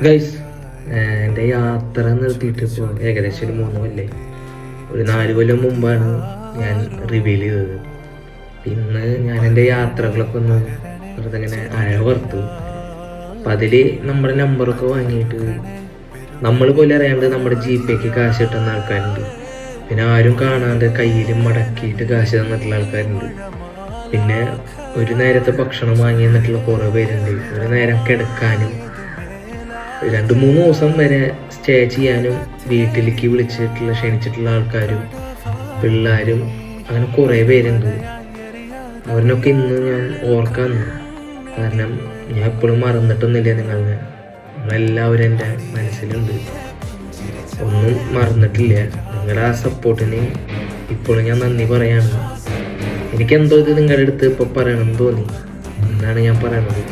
Guys, എൻ്റെ യാത്ര നിർത്തിയിട്ട് ഇപ്പോൾ ഏകദേശം ഒരു 3 കൊല്ലം, ഒരു 4 കൊല്ലം മുമ്പാണ് ഞാൻ റിവീൽ ചെയ്തത്. ഇന്ന് ഞാൻ എൻ്റെ യാത്രകളൊക്കെ ഒന്ന് വെറുതെ ഇങ്ങനെ അഴവർത്തു. അപ്പം അതിൽ നമ്മുടെ നമ്പറൊക്കെ വാങ്ങിയിട്ട് നമ്മൾ പോലും അറിയാണ്ട് നമ്മുടെ GPക്ക് കാശ് കിട്ടുന്ന ആൾക്കാരുണ്ട്. പിന്നെ ആരും കാണാണ്ട് കയ്യിൽ മടക്കിയിട്ട് കാശ് തന്നിട്ടുള്ള ആൾക്കാരുണ്ട്. പിന്നെ ഒരു നേരത്തെ ഭക്ഷണം വാങ്ങി തന്നിട്ടുള്ള കുറേ പേരുണ്ട്. ഒരു നേരം കിടക്കാനും 2-3 ദിവസം വരെ സ്റ്റേ ചെയ്യാനും വീട്ടിലേക്ക് ക്ഷണിച്ചിട്ടുള്ള ആൾക്കാരും പിള്ളേരും അങ്ങനെ കുറേ പേരുണ്ട്. അവരിനൊക്കെ ഇന്ന് ഞാൻ ഓർക്കാന്ന്. കാരണം ഞാൻ എപ്പോഴും മറന്നിട്ടൊന്നുമില്ല നിങ്ങളെല്ലാവരും എൻ്റെ മനസ്സിലുണ്ട്. ഒന്നും മറന്നിട്ടില്ല. നിങ്ങളുടെ ആ സപ്പോർട്ടിന് ഇപ്പോഴും ഞാൻ നന്ദി പറയാണ്. എനിക്കെന്തോ ഇത് നിങ്ങളുടെ അടുത്ത് ഇപ്പോൾ പറയണമെന്ന് തോന്നി എന്നാണ് ഞാൻ പറയണത്.